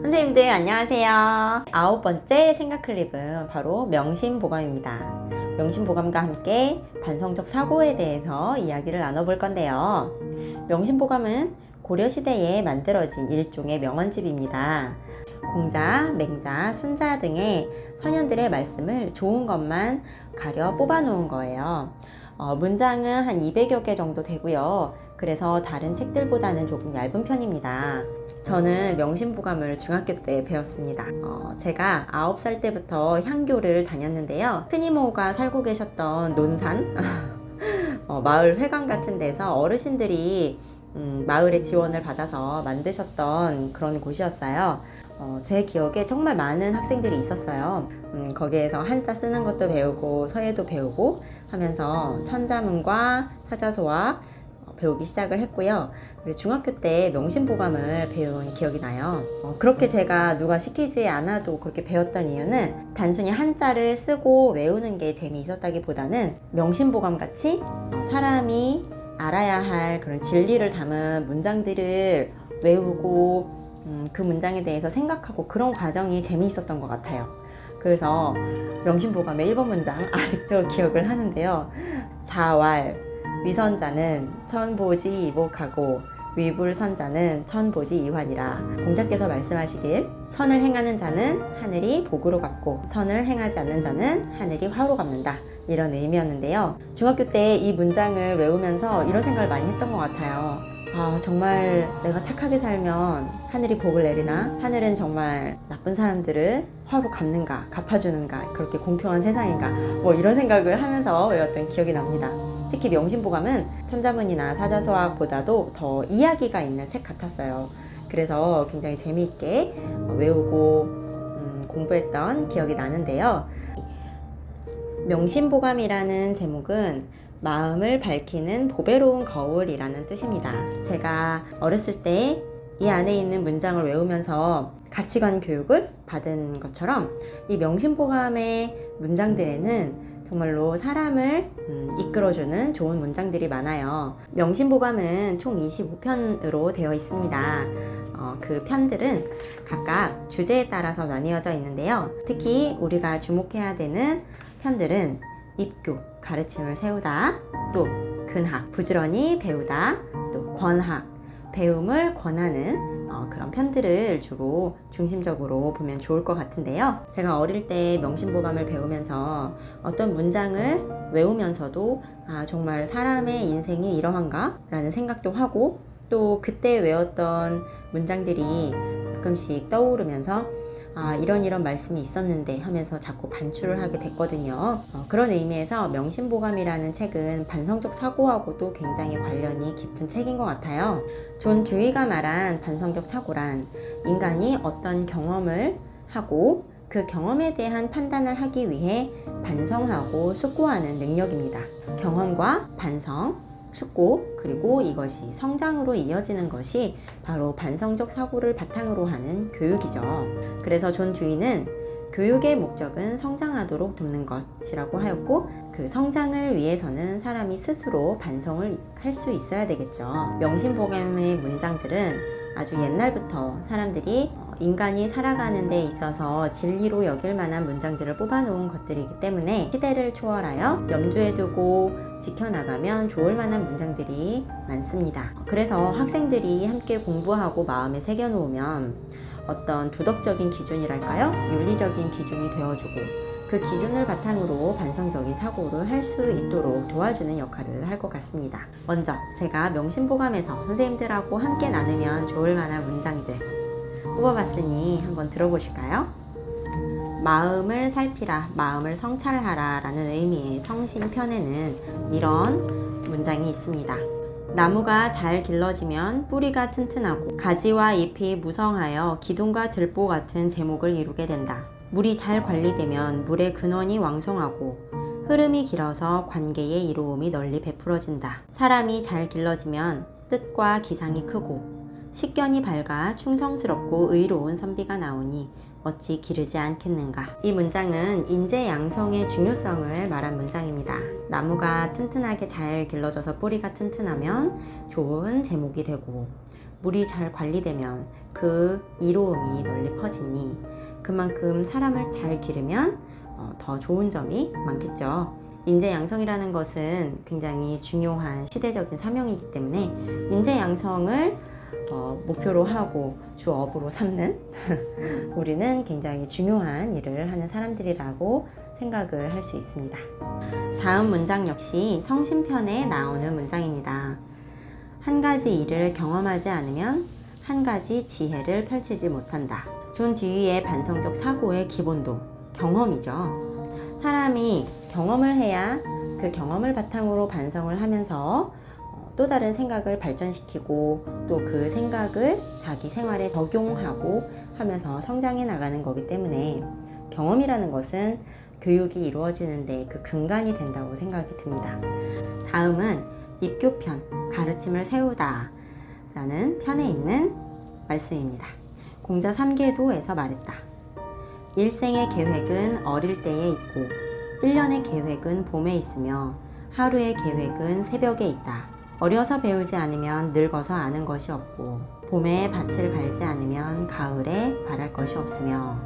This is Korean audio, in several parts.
선생님들 안녕하세요. 9번째 생각 클립은 바로 명심보감입니다. 명심보감과 함께 반성적 사고에 대해서 이야기를 나눠볼 건데요. 명심보감은 고려시대에 만들어진 일종의 명언집입니다. 공자, 맹자, 순자 등의 선현들의 말씀을 좋은 것만 가려 뽑아놓은 거예요. 문장은 한 200여 개 정도 되고요. 그래서 다른 책들보다는 조금 얇은 편입니다. 저는 명심보감을 중학교 때 배웠습니다. 제가 9살 때부터 향교를 다녔는데요. 큰 이모가 살고 계셨던 논산 마을 회관 같은 데서 어르신들이 마을의 지원을 받아서 만드셨던 그런 곳이었어요. 제 기억에 정말 많은 학생들이 있었어요. 거기에서 한자 쓰는 것도 배우고 서예도 배우고 하면서 천자문과 사자소학 배우기 시작을 했고요. 그리고 중학교 때 명심보감을 배운 기억이 나요. 그렇게 제가 누가 시키지 않아도 그렇게 배웠던 이유는 단순히 한자를 쓰고 외우는 게 재미있었다기보다는 명심보감 같이 사람이 알아야 할 그런 진리를 담은 문장들을 외우고 그 문장에 대해서 생각하고 그런 과정이 재미있었던 것 같아요. 그래서 명심보감의 1번 문장 아직도 기억을 하는데요. 자왈 위선자는 천보지 이복하고 위불선자는 천보지 이환이라. 공자께서 말씀하시길 선을 행하는 자는 하늘이 복으로 갚고 선을 행하지 않는 자는 하늘이 화로 갚는다, 이런 의미였는데요. 중학교 때 이 문장을 외우면서 이런 생각을 많이 했던 것 같아요. 정말 내가 착하게 살면 하늘이 복을 내리나? 하늘은 정말 나쁜 사람들을 화로 갚는가? 갚아주는가? 그렇게 공평한 세상인가? 뭐 이런 생각을 하면서 외웠던 기억이 납니다. 특히 명심보감은 천자문이나 사자소학보다도 더 이야기가 있는 책 같았어요. 그래서 굉장히 재미있게 외우고 공부했던 기억이 나는데요. 명심보감이라는 제목은 마음을 밝히는 보배로운 거울이라는 뜻입니다. 제가 어렸을 때 이 안에 있는 문장을 외우면서 가치관 교육을 받은 것처럼 이 명심보감의 문장들에는 정말로 사람을 이끌어주는 좋은 문장들이 많아요. 명심보감은 총 25편으로 되어 있습니다. 그 편들은 각각 주제에 따라서 나뉘어져 있는데요. 특히 우리가 주목해야 되는 편들은 입교, 가르침을 세우다, 또 근학, 부지런히 배우다, 또 권학, 배움을 권하는 그런 편들을 주로 중심적으로 보면 좋을 것 같은데요. 제가 어릴 때 명심보감을 배우면서 어떤 문장을 외우면서도 정말 사람의 인생이 이러한가? 라는 생각도 하고, 또 그때 외웠던 문장들이 가끔씩 떠오르면서 이런 말씀이 있었는데 하면서 자꾸 반추를 하게 됐거든요. 그런 의미에서 명심보감이라는 책은 반성적 사고하고도 굉장히 관련이 깊은 책인 것 같아요. 존 듀이가 말한 반성적 사고란 인간이 어떤 경험을 하고 그 경험에 대한 판단을 하기 위해 반성하고 숙고하는 능력입니다. 경험과 반성, 숙고, 그리고 이것이 성장으로 이어지는 것이 바로 반성적 사고를 바탕으로 하는 교육이죠. 그래서 존 듀이는 교육의 목적은 성장하도록 돕는 것이라고 하였고, 그 성장을 위해서는 사람이 스스로 반성을 할 수 있어야 되겠죠. 명심보감의 문장들은 아주 옛날부터 사람들이 인간이 살아가는 데 있어서 진리로 여길 만한 문장들을 뽑아놓은 것들이기 때문에 시대를 초월하여 염두에 두고 지켜나가면 좋을 만한 문장들이 많습니다. 그래서 학생들이 함께 공부하고 마음에 새겨놓으면 어떤 도덕적인 기준이랄까요? 윤리적인 기준이 되어주고 그 기준을 바탕으로 반성적인 사고를 할 수 있도록 도와주는 역할을 할 것 같습니다. 먼저 제가 명심보감에서 선생님들하고 함께 나누면 좋을 만한 문장들 뽑아봤으니 한번 들어보실까요? 마음을 살피라, 마음을 성찰하라 라는 의미의 성심편에는 이런 문장이 있습니다. 나무가 잘 길러지면 뿌리가 튼튼하고 가지와 잎이 무성하여 기둥과 들보 같은 제목을 이루게 된다. 물이 잘 관리되면 물의 근원이 왕성하고 흐름이 길어서 관계의 이로움이 널리 베풀어진다. 사람이 잘 길러지면 뜻과 기상이 크고 식견이 밝아 충성스럽고 의로운 선비가 나오니 어찌 기르지 않겠는가. 이 문장은 인재 양성의 중요성을 말한 문장입니다. 나무가 튼튼하게 잘 길러져서 뿌리가 튼튼하면 좋은 제목이 되고, 물이 잘 관리되면 그 그 이로움이 널리 퍼지니 그만큼 사람을 잘 기르면 더 좋은 점이 많겠죠. 인재양성이라는 것은 굉장히 중요한 시대적인 사명이기 때문에 인재양성을 목표로 하고 주업으로 삼는 우리는 굉장히 중요한 일을 하는 사람들이라고 생각을 할 수 있습니다. 다음 문장 역시 성신편에 나오는 문장입니다. 한 가지 일을 경험하지 않으면 한 가지 지혜를 펼치지 못한다. 존 듀이의 반성적 사고의 기본도 경험이죠. 사람이 경험을 해야 그 경험을 바탕으로 반성을 하면서 또 다른 생각을 발전시키고 또 그 생각을 자기 생활에 적용하고 하면서 성장해 나가는 거기 때문에 경험이라는 것은 교육이 이루어지는데 그 근간이 된다고 생각이 듭니다. 다음은 입교편, 가르침을 세우다 라는 편에 있는 말씀입니다. 공자 3계도에서 말했다. 일생의 계획은 어릴 때에 있고 1년의 계획은 봄에 있으며 하루의 계획은 새벽에 있다. 어려서 배우지 않으면 늙어서 아는 것이 없고 봄에 밭을 갈지 않으면 가을에 바랄 것이 없으며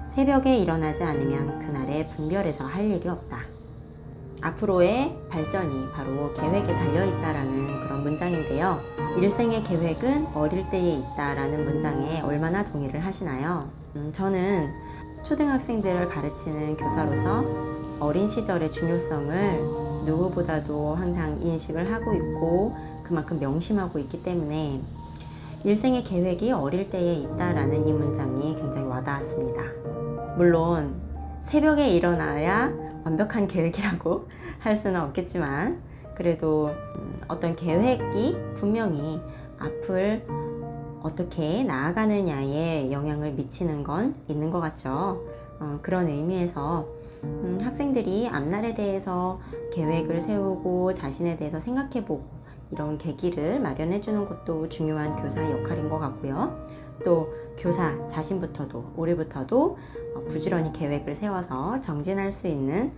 새벽에 일어나지 않으면 그날에 분별해서 할 일이 없다. 앞으로의 발전이 바로 계획에 달려있다라는 그런 문장인데요. 일생의 계획은 어릴 때에 있다라는 문장에 얼마나 동의를 하시나요? 저는 초등학생들을 가르치는 교사로서 어린 시절의 중요성을 누구보다도 항상 인식을 하고 있고 그만큼 명심하고 있기 때문에 일생의 계획이 어릴 때에 있다라는 이 문장이 굉장히 와닿았습니다. 물론 새벽에 일어나야 완벽한 계획이라고 할 수는 없겠지만 그래도 어떤 계획이 분명히 앞을 어떻게 나아가느냐에 영향을 미치는 건 있는 것 같죠. 그런 의미에서 학생들이 앞날에 대해서 계획을 세우고 자신에 대해서 생각해보고 이런 계기를 마련해 주는 것도 중요한 교사의 역할인 것 같고요. 또 교사 자신부터도 우리부터도 부지런히 계획을 세워서 정진할 수 있는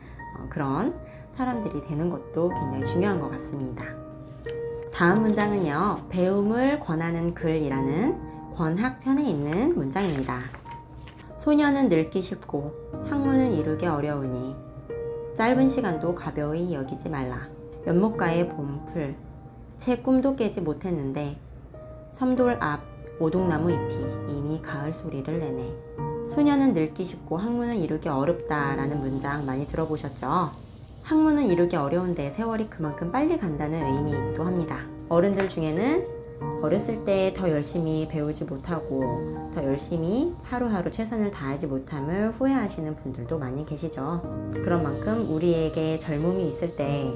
그런 사람들이 되는 것도 굉장히 중요한 것 같습니다. 다음 문장은요. 배움을 권하는 글이라는 권학편에 있는 문장입니다. 소년은 늙기 쉽고 학문은 이루기 어려우니 짧은 시간도 가벼이 여기지 말라. 연못가의 봄풀 채 꿈도 깨지 못했는데 섬돌 앞 오동나무 잎이 이미 가을 소리를 내네. 소년은 늙기 쉽고 학문은 이루기 어렵다라는 문장 많이 들어보셨죠? 학문은 이루기 어려운데 세월이 그만큼 빨리 간다는 의미이기도 합니다. 어른들 중에는 어렸을 때 더 열심히 배우지 못하고 더 열심히 하루하루 최선을 다하지 못함을 후회하시는 분들도 많이 계시죠. 그런 만큼 우리에게 젊음이 있을 때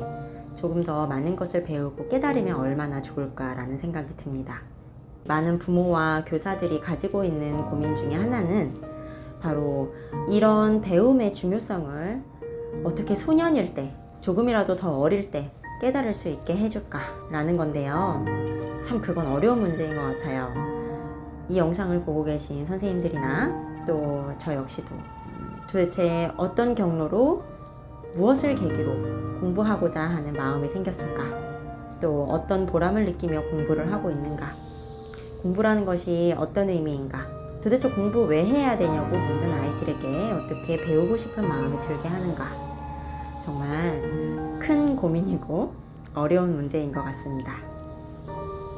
조금 더 많은 것을 배우고 깨달으면 얼마나 좋을까라는 생각이 듭니다. 많은 부모와 교사들이 가지고 있는 고민 중에 하나는 바로 이런 배움의 중요성을 어떻게 소년일 때, 조금이라도 더 어릴 때 깨달을 수 있게 해줄까라는 건데요. 참 그건 어려운 문제인 것 같아요. 이 영상을 보고 계신 선생님들이나 또 저 역시도 도대체 어떤 경로로 무엇을 계기로 공부하고자 하는 마음이 생겼을까? 또 어떤 보람을 느끼며 공부를 하고 있는가? 공부라는 것이 어떤 의미인가? 도대체 공부 왜 해야 되냐고 묻는 아이들에게 어떻게 배우고 싶은 마음이 들게 하는가? 정말 큰 고민이고 어려운 문제인 것 같습니다.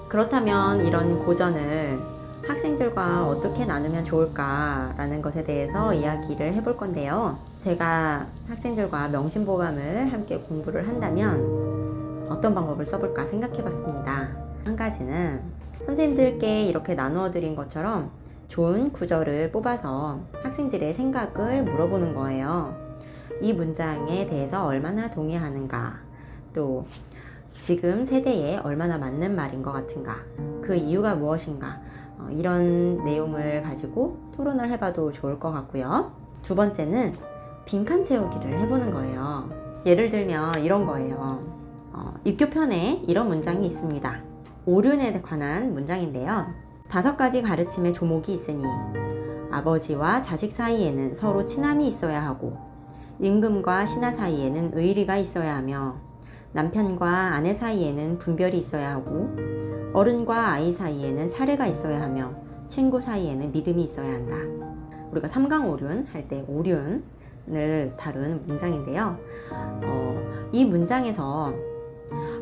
그렇다면 이런 고전을 학생들과 어떻게 나누면 좋을까라는 것에 대해서 이야기를 해볼 건데요. 제가 학생들과 명심보감을 함께 공부를 한다면 어떤 방법을 써볼까 생각해 봤습니다. 한 가지는 선생님들께 이렇게 나누어 드린 것처럼 좋은 구절을 뽑아서 학생들의 생각을 물어보는 거예요. 이 문장에 대해서 얼마나 동의하는가, 또 지금 세대에 얼마나 맞는 말인 것 같은가, 그 이유가 무엇인가, 이런 내용을 가지고 토론을 해봐도 좋을 것 같고요. 두 번째는 빈칸 채우기를 해보는 거예요. 예를 들면 이런 거예요. 입교편에 이런 문장이 있습니다. 오륜에 관한 문장인데요. 5가지 가르침의 조목이 있으니 아버지와 자식 사이에는 서로 친함이 있어야 하고 임금과 신하 사이에는 의리가 있어야 하며 남편과 아내 사이에는 분별이 있어야 하고 어른과 아이 사이에는 차례가 있어야 하며 친구 사이에는 믿음이 있어야 한다. 우리가 삼강오륜 할 때 오륜을 다룬 문장인데요. 이 문장에서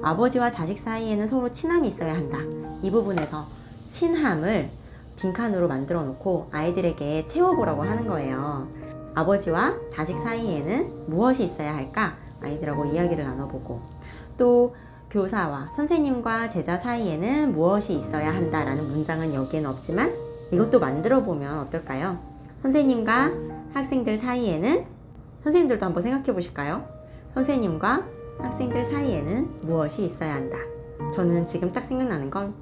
아버지와 자식 사이에는 서로 친함이 있어야 한다. 이 부분에서 친함을 빈칸으로 만들어 놓고 아이들에게 채워보라고 하는 거예요. 아버지와 자식 사이에는 무엇이 있어야 할까? 아이들하고 이야기를 나눠보고, 또 교사와 선생님과 제자 사이에는 무엇이 있어야 한다라는 문장은 여기에는 없지만 이것도 만들어 보면 어떨까요? 선생님과 학생들 사이에는, 선생님들도 한번 생각해 보실까요? 선생님과 학생들 사이에는 무엇이 있어야 한다. 저는 지금 딱 생각나는 건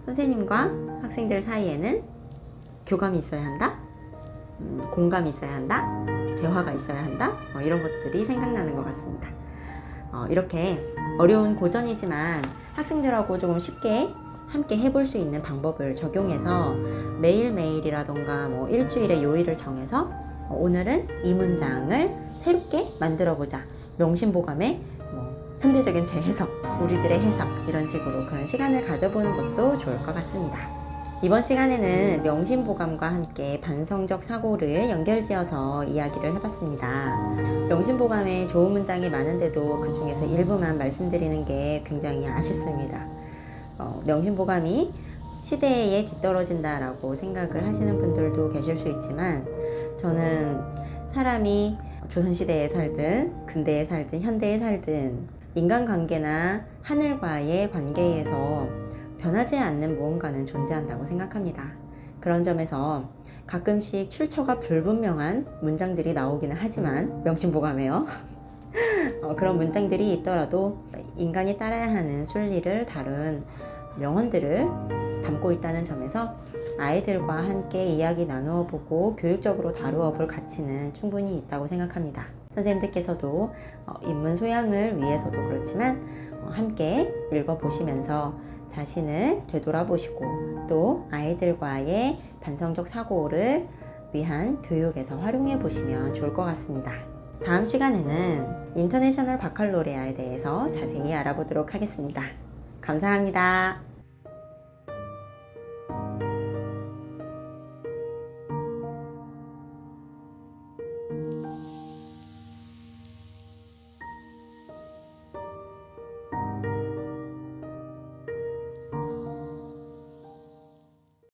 선생님과 학생들 사이에는 교감이 있어야 한다, 공감이 있어야 한다, 대화가 있어야 한다, 이런 것들이 생각나는 것 같습니다. 이렇게 어려운 고전이지만 학생들하고 조금 쉽게 함께 해볼 수 있는 방법을 적용해서 매일매일이라던가 일주일에 요일을 정해서 오늘은 이 문장을 새롭게 만들어 보자. 명심보감의 현대적인 재해석, 우리들의 해석, 이런 식으로 그런 시간을 가져보는 것도 좋을 것 같습니다. 이번 시간에는 명심보감과 함께 반성적 사고를 연결지어서 이야기를 해봤습니다. 명심보감에 좋은 문장이 많은데도 그 중에서 일부만 말씀드리는 게 굉장히 아쉽습니다. 명심보감이 시대에 뒤떨어진다라고 생각을 하시는 분들도 계실 수 있지만, 저는 사람이 조선시대에 살든 근대에 살든 현대에 살든 인간관계나 하늘과의 관계에서 변하지 않는 무언가는 존재한다고 생각합니다. 그런 점에서 가끔씩 출처가 불분명한 문장들이 나오기는 하지만, 명심보감에요. 그런 문장들이 있더라도 인간이 따라야 하는 순리를 다룬 명언들을 담고 있다는 점에서 아이들과 함께 이야기 나누어 보고 교육적으로 다루어 볼 가치는 충분히 있다고 생각합니다. 선생님들께서도 입문 소양을 위해서도 그렇지만 함께 읽어보시면서 자신을 되돌아보시고 또 아이들과의 반성적 사고를 위한 교육에서 활용해 보시면 좋을 것 같습니다. 다음 시간에는 인터내셔널 바칼로레아에 대해서 자세히 알아보도록 하겠습니다. 감사합니다.